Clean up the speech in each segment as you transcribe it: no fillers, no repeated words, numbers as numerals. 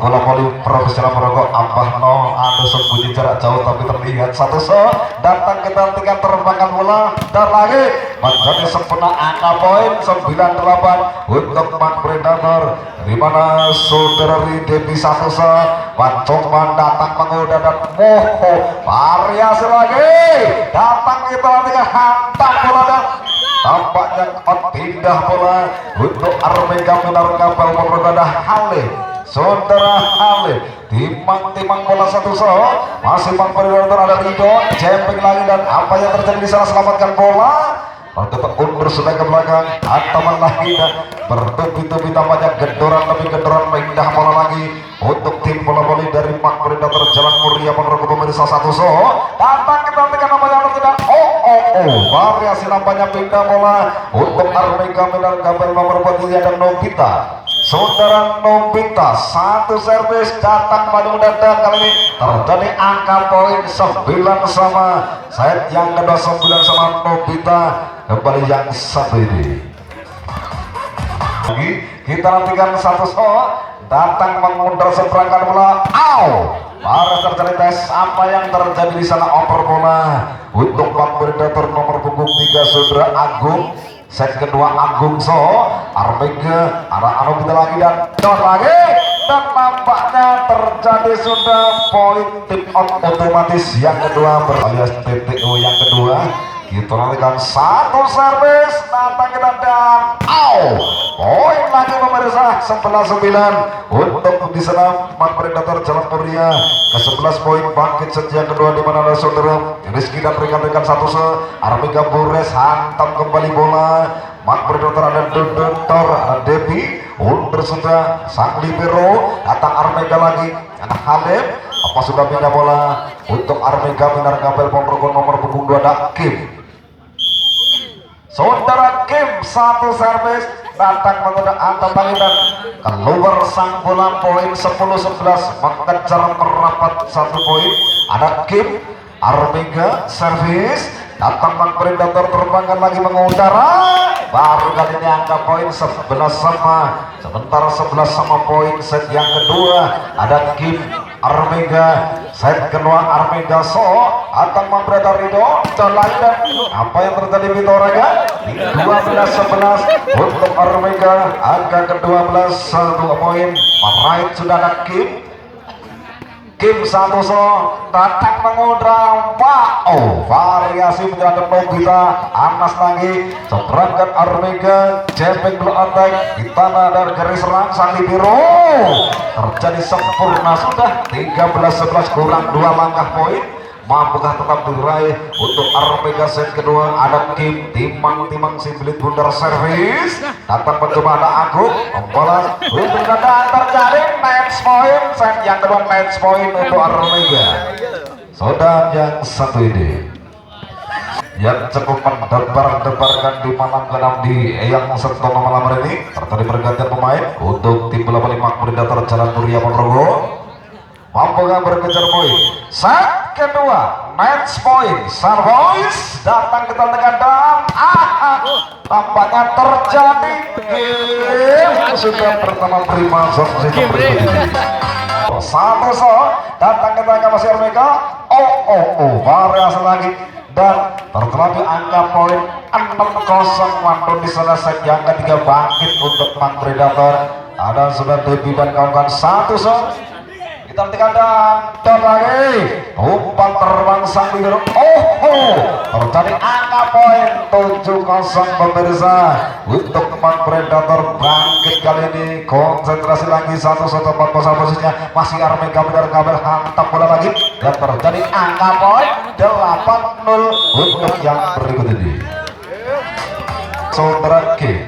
bola voli profesional merokok Abahno ada sembunyi jarak jauh tapi terlihat satu datang kita tinggal terbangkan bola dan lagi menjadi sempurna angka poin 98 untuk Mark Predator, di mana saudara Devi satu Pancoman datang mengoda dan moho variasi lagi datang kita tinggal hantam bola dan tampaknya pindah bola untuk Armega Minar Kapal Mempergoda Halil. Saudara Halil timang bola satu masih Bang Predator, ada Rido jemping lagi dan apa yang terjadi di sana, selamatkan bola tetap undur sudah ke belakang hantaman lagi dan bertubi-tubi tampaknya gendoran lebih gendoran pindah bola lagi untuk tim bola voli dari Mark Predator Jalan Muria Ponorogo pemirsa satu datang kita tekan namanya tidak variasi nampaknya pindah bola untuk Armega Minar Kapal nomor 43 dan Nobita. Saudara Nobita satu servis datang pada mendadak, kali ini terjadi angka poin 9 sama set yang kedua 9 sama Nobita kembali yang satu ini. Lagi kita nantikan satu datang mengundur seperangkat bola. Para terjadi tes apa yang terjadi di sana, oper bola untuk Bang Predator nomor punggung 3 saudara Agung. Set kedua Agung Armega arah kita lagi dan lagi dan nampaknya terjadi sudah poin tim otomatis yang kedua beralias TTO yang kedua. Kita nantikan satu servis datang kita dan poin lagi pemirsa 11-9 untuk di sana Mark Predator Jalan Muria ke 11 poin bangkit set yang kedua, di mana ada saudara Rizky dan rekan-rekan satu Armega Bures hantam kembali bola Mark Predator, ada Dodotor, ada Devi undur sudah sang libero datang Armega lagi ada Halil apa sudah pindah bola untuk Armega Minar Kapal Ponorogo nomor punggung 2 ada Kim. Saudara Kim satu servis datang menggunakan antar tangan dan keluar sang bola poin 10-11 mengejar merapat satu poin. Ada Kim Armega servis datang Bang Predator terbangkan lagi mengudara baru kali ini angka poin 11 sama sementara 11 sama poin set yang kedua. Ada Kim Armega set kedua Armega atau Bang Predator Rido dan apa yang terjadi di Toraga 12-11 untuk Armega angka ke-12 1 poin meraih sudah ada Kim satu datang mengudara variasi menjelaskan Nobita Anas lagi seberangkat Armega jemping blok attack di tanah dan garis serang sang libero terjadi sempurna sudah 13-11 kurang 2 langkah poin. Mampukah tetap diraih untuk Armega set kedua? Ada Kim timang si belit bundar servis datang mencoba ada Agung bola untuk datang terjadi match point set yang kedua match point untuk Armega. Saudara yang satu ini yang cukup mendebar-debarkan di malam genap di yang setengah malam hari ini terjadi pergantian pemain untuk tim bola voli Mark Predator Jalan Muria Ponorogo. Mampukah berkejar poin set kedua match point Sarvois datang kita tekan dan tampaknya terjadi sudah pertama prima satu datang kita ke masih Armega variasi lagi dan terjadi angka poin 6-0 waktu di sana set yang ketiga bangkit untuk Mark Predator. Ada sudah Devi dan kawan-kawan satu kita nantikan dan lagi umpan terbang sang libero terjadi angka poin 7-0 pemirsa untuk Mark Predator bangkit kali ini konsentrasi lagi 1-1 posisinya masih Armega Minar Kapal hantam bola lagi dan terjadi angka poin 8-0 untuk yang berikut ini. Saudara K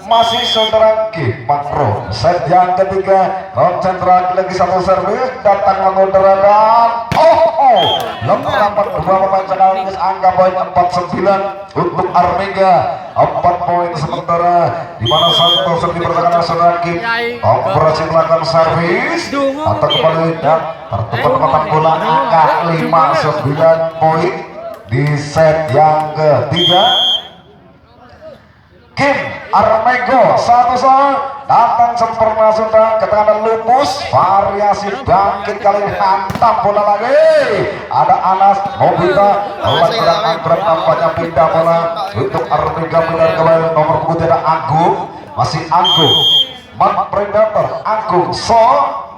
masih saudara K Makro set yang ketiga konsentrasi lagi satu servis datang mengudara dan nomor 82 pemain sekaligus angka poin 49 untuk Armega 4 poin sementara di mana satu servis dipertahankan saudara K operasi melakukan servis atau kembali dan tertutup bola angka 59 poin di set yang ketiga. Kim Armego satu datang sempurna sudah ke tangan Lupus, variasi bangkit kali ini hantam bola lagi, ada Anas Nobita pelan-pelan angkret nampaknya pindah bola untuk Armega benar kembali nomor putih ada Agung, masih Agung Mat Predator Agung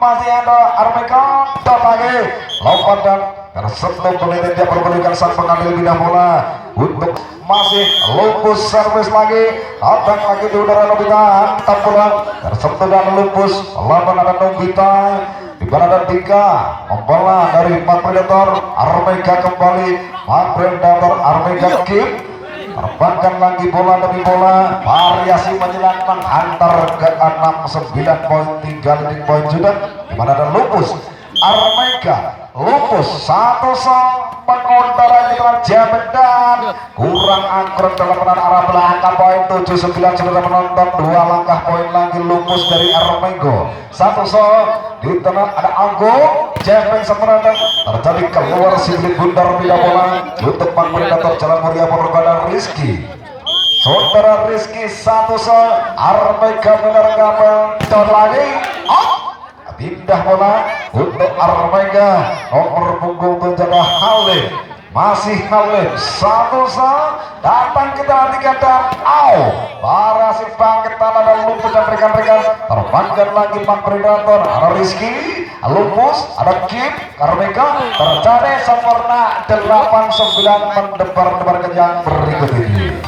masih ada Armega lagi lompat dan tersentuh menit dia berbalikan sang pengambil pindah bola untuk masih Lupus servis lagi datang lagi di udara Nobita hantam bola tersentuh dan Lupus lawan ada Nobita di mana ada tiga membola dari Mat Predator Armega kembali Mat Predator Armega keep terbangkan lagi bola demi bola variasi menjelang menghantar ke 69 poin 3 leading poin sudah di mana ada Lupus Armega Lupus satu pengontaran di tengah jamet dan kurang angkrut dalam menahan arah belakang poin 79 sudah menonton dua langkah poin lagi Lupus dari Armego satu di tengah ada Agung Jepeng sebenarnya terjadi keluar silik bundar bila bola untuk Mat Predator Jalan Muria Purwada Rizky saudara Rizky satu Armega benar gabel lagi pindah bola untuk Armega nomor punggung penjaga Halim masih Halim satu datang kita hatikan dan variasi bangkit tanah dan Lupus dan rekan-rekan terbangkan lagi Mat Predator ada Rizky Lupus ada Kim Armega terjadi sempurna 8-9 mendebar-debar kenyang berikut ini.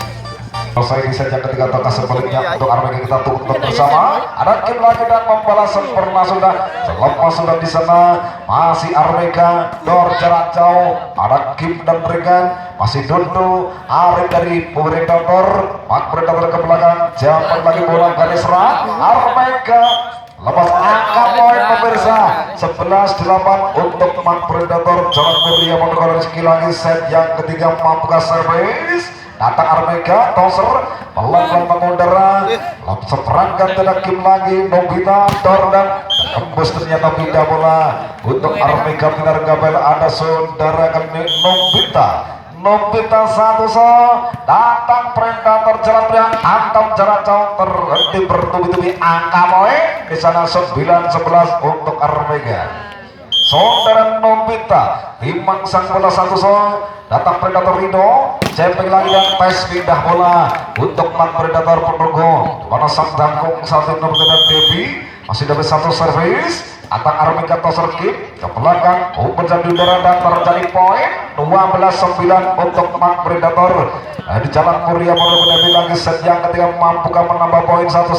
Selesai di set yang ketiga atau sebaliknya untuk Armega kita tuntut bersama ada Kim lagi dan membalas sempurna sudah selepas sudah di sana masih Armega dor jarak jauh ada Kim dan rekan masih Dondo Arif dari Predator Mat Predator ke belakang jaman lagi bola garis serang Armega lepas angka poin pemirsa 11-8 untuk Mat Predator Jalan Muria menukar rezeki lagi set yang ketiga mampukah servis datang Armega toser pelan-pelan mengudara seperangkat tidak Kim lagi Nobita Dordan tembus ternyata pindah bola untuk Armega benar gabel ada saudara kami Nobita satu datang Predator Jalan Muria hantam jarak jauh terhenti bertubi-tubi angka poin di sana 9-11 untuk Armega saudara Nobita timang sang bola satu datang Predator Rido Jepeng lagi dan tes pindah bola untuk Mat Predator Ponorogo mana sang dangkung satu nomor dan Devi masih dapat satu servis datang Armega toser Kim ke belakang berjadi udara dan terjadi poin 12-9 untuk Mat Predator di Jalan Muria Ponorogo Devi lagi set yang ketiga mampukah menambah poin satu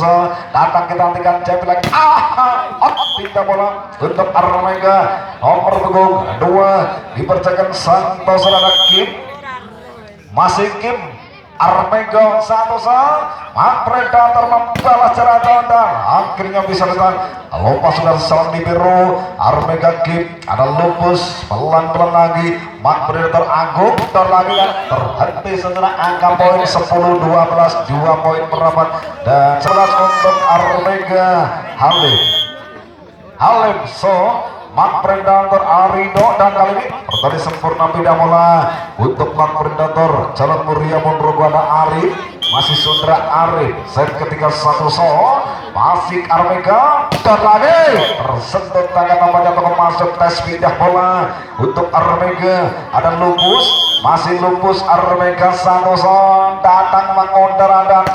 datang kita nantikan Jepeng lagi pindah bola untuk Armega nomor punggung 2 dipercayakan Santos ada Kim masih Kim Armega satu Mat Predator membalas jarak jauh dan akhirnya bisa datang lepas sudah salam di biru Armega Kim ada Lupus pelan-pelan lagi Mat Predator Agung lagi dan terhenti setelah angka poin 10-12 2 poin merapat dan 11 untuk Armega Halim Mat Predator Arido dan kali ini terjadi sempurna pindah bola untuk Mat Predator Jalan Muria Ponorogo ada Arif masih Sundra Arif set ketika satu masih Armega dan lagi tersentuh tangan namanya atau masuk tes pindah bola untuk Armega ada Lupus masih Lupus Armega satu datang mengondar dan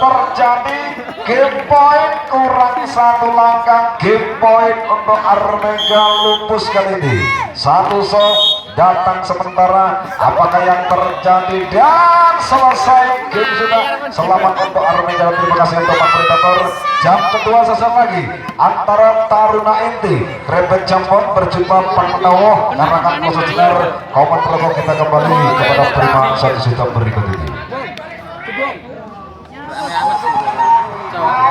terjadi game point kurang satu langkah game point untuk Armega Lupus kali ini satu datang sementara apakah yang terjadi dan selesai game sudah selamat untuk Armega terima kasih untuk Mat Predator jam kedua sesaat lagi antara Taruna Inti Krebet Jambon berjumpa Penowo karena akan khusus jenar komen pokok kita kembali kepada prima satu berikut ini.